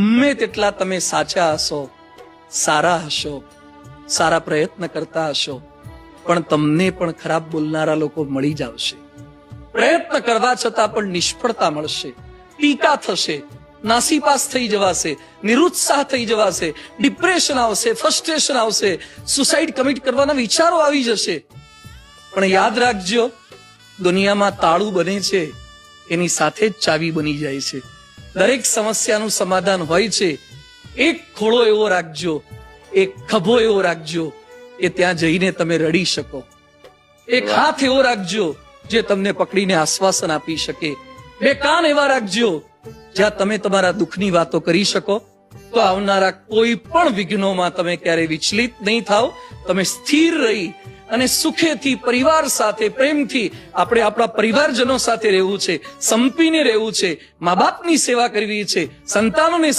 ગમે તેટલા તમે સાચા હશો, સારા હશો, સારા પ્રયત્ન કરતા હશો, પણ તમને પણ ખરાબ બોલનારા લોકો મળી જ આવશે. પ્રયત્ન કરવા છતાં પણ નિષ્ફળતા મળશે, ટીકા થશે, નાસીપાસ થઈ જવાશે, નિરુત્સાહ થઈ જવાશે, ડિપ્રેશન આવશે, ફ્રસ્ટ્રેશન આવશે, સુસાઇડ કમિટ કરવાના વિચારો આવી જશે. પણ યાદ રાખજો, દુનિયામાં તાળું બને છે એની સાથે જ ચાવી બની જાય છે. દરેક સમસ્યાનું સમાધાન હોય છે. એક ખોળો એવો રાખજો, એક ખભો એવો રાખજો કે ત્યાં જઈને તમે રડી શકો. એક હાથ એવો રાખજો જે તમને પકડીને આશ્વાસન આપી શકે. બે કાન એવા રાખજો જ્યાં તમે તમારા દુઃખની વાતો કરી શકો. તો આવનારા કોઈ પણ વિઘ્નોમાં તમે ક્યારે વિચલિત નહીં થાવ. તમે સ્થિર રહી અને સુખેથી પરિવાર સાથે પ્રેમથી આપણે આપણા પરિવારજનો સાથે રહેવું છે, સંપીને રહેવું છે, મા બાપની સેવા કરવી છે, સંતાનોને